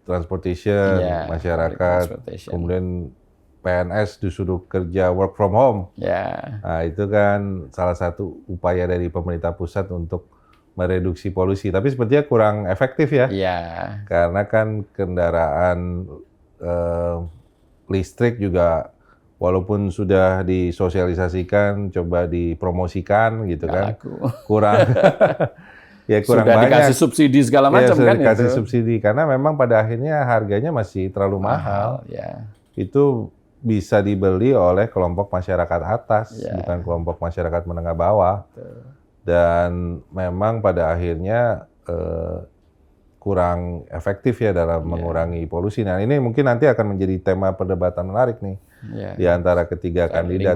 transportation, masyarakat, kemudian PNS disuruh kerja work from home. Nah, itu kan salah satu upaya dari pemerintah pusat untuk mereduksi polusi, tapi sepertinya kurang efektif ya. Karena kan kendaraan listrik juga walaupun sudah disosialisasikan, coba dipromosikan gitu kan, kurang kurang sudah banyak. Dikasih subsidi segala macam kan dikasih subsidi karena memang pada akhirnya harganya masih terlalu mahal. Itu bisa dibeli oleh kelompok masyarakat atas, bukan kelompok masyarakat menengah bawah. Dan memang pada akhirnya kurang efektif ya dalam mengurangi polusi. Nah, ini mungkin nanti akan menjadi tema perdebatan menarik nih di antara ketiga kandidat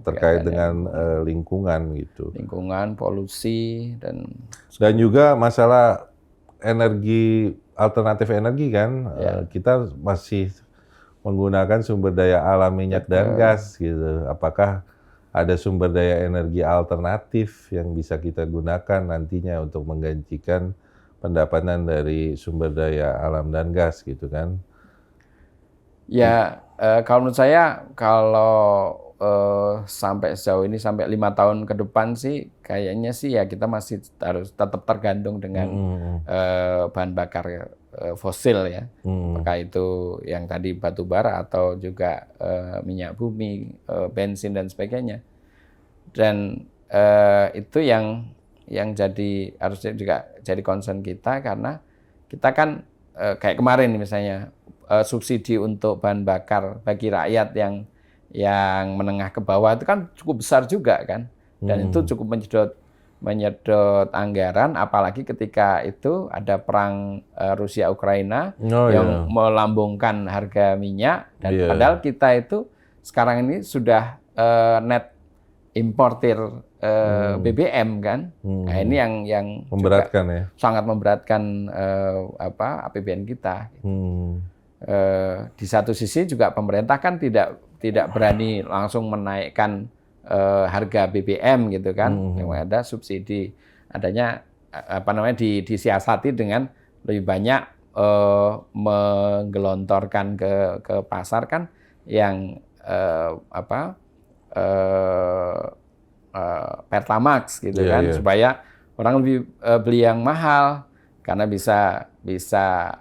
terkait dengan lingkungan gitu. Lingkungan, polusi dan juga masalah alternatif energi kan. Kita masih menggunakan sumber daya alam minyak dan gas gitu. Apakah ada sumber daya energi alternatif yang bisa kita gunakan nantinya untuk menggantikan pendapatan dari sumber daya alam dan gas gitu kan. Ya, kalau menurut saya kalau sampai sejauh ini sampai 5 tahun ke depan sih kayaknya sih ya kita masih harus tetap tergantung dengan bahan bakar fosil ya. Apakah itu yang tadi batu bara atau juga minyak bumi, bensin dan sebagainya. Dan itu yang jadi harusnya juga jadi concern kita karena kita kan kayak kemarin misalnya subsidi untuk bahan bakar bagi rakyat yang menengah ke bawah itu kan cukup besar juga kan, dan itu cukup menyedot anggaran, apalagi ketika itu ada perang Rusia Ukraina yang melambungkan harga minyak, dan padahal kita itu sekarang ini sudah net importir BBM kan. Nah, ini yang memberatkan ya. Sangat memberatkan APBN kita. Di satu sisi juga pemerintah kan tidak berani langsung menaikkan harga BBM gitu kan. Yang ada subsidi, adanya disiasati dengan lebih banyak menggelontorkan ke pasar kan yang Pertamax gitu kan, supaya orang lebih beli yang mahal karena bisa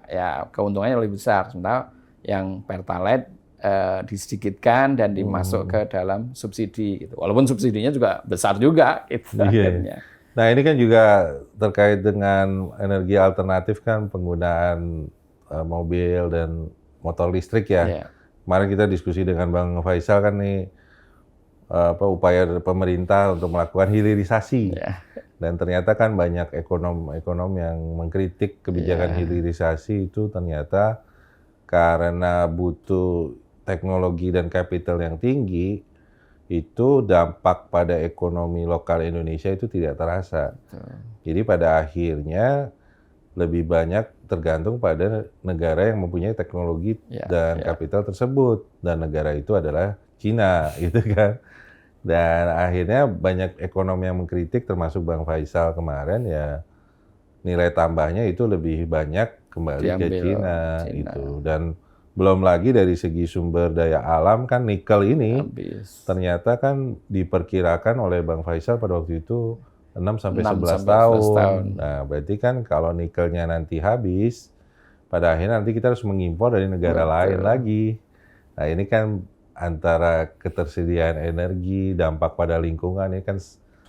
ya keuntungannya lebih besar. Sementara yang Pertalite disedikitkan dan dimasuk ke dalam subsidi gitu. Walaupun subsidinya juga besar juga gitu akhirnya. Nah, ini kan juga terkait dengan energi alternatif kan, penggunaan mobil dan motor listrik ya. Kemarin kita diskusi dengan Bang Faisal kan nih upaya pemerintah untuk melakukan hilirisasi. Dan ternyata kan banyak ekonom yang mengkritik kebijakan hilirisasi itu ternyata karena butuh teknologi dan kapital yang tinggi, itu dampak pada ekonomi lokal Indonesia itu tidak terasa. Jadi pada akhirnya lebih banyak tergantung pada negara yang mempunyai teknologi dan kapital tersebut. Dan negara itu adalah Cina gitu kan. Dan akhirnya banyak ekonom yang mengkritik, termasuk Bang Faisal kemarin, ya nilai tambahnya itu lebih banyak kembali ke Cina gitu. Dan belum lagi dari segi sumber daya alam kan, nikel ini ternyata kan diperkirakan oleh Bang Faisal pada waktu itu 6-11 tahun. Nah, berarti kan kalau nikelnya nanti habis, pada akhirnya nanti kita harus mengimpor dari negara lain lagi. Nah, ini kan antara ketersediaan energi, dampak pada lingkungan, ini kan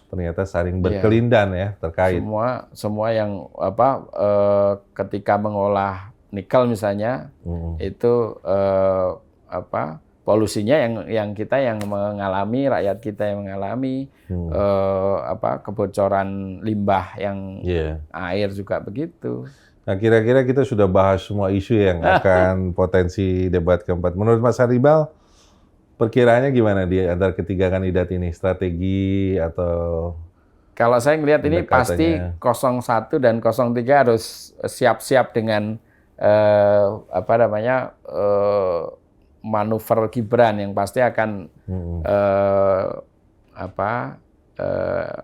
ternyata saling berkelindan ya terkait. Semua yang ketika mengolah nikel misalnya itu polusinya yang kita yang mengalami, rakyat kita yang mengalami, kebocoran limbah yang air juga begitu. Nah, kira-kira kita sudah bahas semua isu yang akan potensi debat keempat. Menurut Mas Haribal, perkiraannya gimana di antara ketiga kandidat ini, strategi atau? Kalau saya melihat ini pasti 01 dan 03 harus siap-siap dengan manuver Gibran yang pasti akan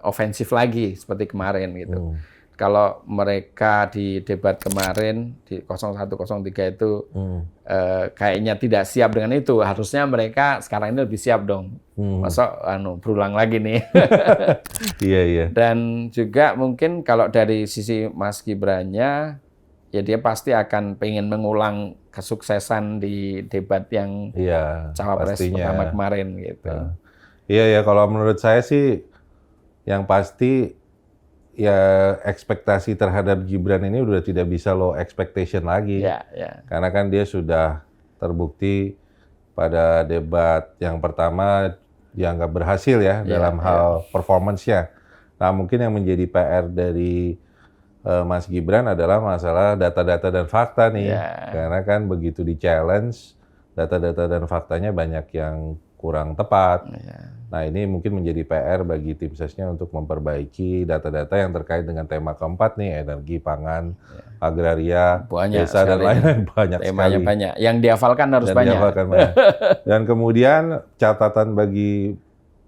ofensif lagi seperti kemarin gitu. Kalau mereka di debat kemarin di 01, 03 itu kayaknya tidak siap dengan itu, harusnya mereka sekarang ini lebih siap dong. Masa berulang lagi nih. Iya. Dan juga mungkin kalau dari sisi Mas Gibrannya, ya dia pasti akan pengen mengulang kesuksesan di debat yang cawapres pertama kemarin gitu. Iya, kalau menurut saya sih yang pasti ya ekspektasi terhadap Gibran ini udah tidak bisa low expectation lagi. Karena kan dia sudah terbukti pada debat yang pertama dianggap berhasil ya dalam hal performance-nya. Nah, mungkin yang menjadi PR dari Mas Gibran adalah masalah data-data dan fakta nih. Karena kan begitu di-challenge, data-data dan faktanya banyak yang kurang tepat. Nah, ini mungkin menjadi PR bagi tim sesnya untuk memperbaiki data-data yang terkait dengan tema keempat nih, energi, pangan, agraria, desa, dan lain-lain. Banyak temanya sekali. Banyak. Yang dihafalkan harus banyak. Dan kemudian catatan bagi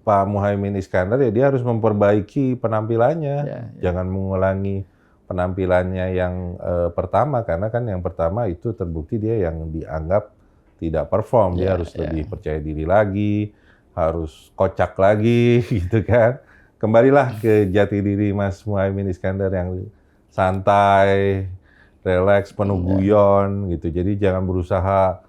Pak Muhaimin Iskandar, ya dia harus memperbaiki penampilannya. Jangan mengulangi penampilannya yang pertama, karena kan yang pertama itu terbukti dia yang dianggap tidak perform, dia harus lebih percaya diri lagi, harus kocak lagi gitu kan. Kembalilah ke jati diri Mas Muhaimin Iskandar yang santai, relax, penuh guyon gitu. Jadi jangan berusaha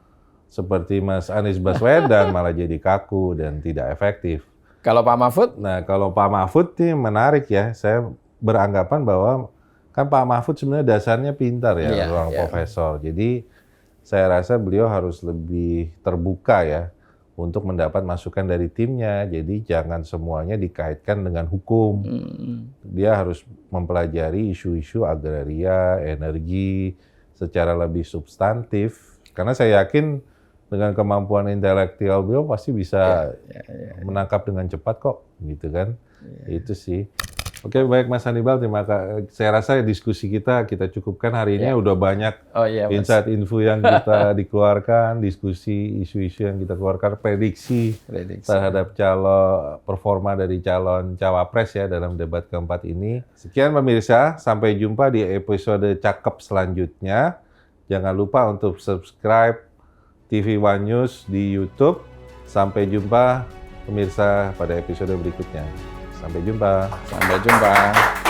seperti Mas Anies Baswedan malah jadi kaku dan tidak efektif. Kalau Pak Mahfud? Nah, kalau Pak Mahfud nih menarik ya. Saya beranggapan bahwa kan Pak Mahfud sebenarnya dasarnya pintar ya, seorang profesor. Jadi saya rasa beliau harus lebih terbuka ya untuk mendapat masukan dari timnya. Jadi jangan semuanya dikaitkan dengan hukum. Dia harus mempelajari isu-isu agraria, energi secara lebih substantif. Karena saya yakin dengan kemampuan intelektual beliau pasti bisa menangkap dengan cepat kok, gitu kan. Itu sih. Oke, baik Mas Hannibal, terima kasih. Saya rasa diskusi kita cukupkan hari ini. Udah banyak insight info yang kita dikeluarkan, diskusi isu-isu yang kita keluarkan, prediksi terhadap performa dari calon cawapres ya dalam debat keempat ini. Sekian pemirsa, sampai jumpa di episode Cakep selanjutnya. Jangan lupa untuk subscribe TV One News di YouTube. Sampai jumpa pemirsa pada episode berikutnya. Sampai jumpa. Sampai jumpa.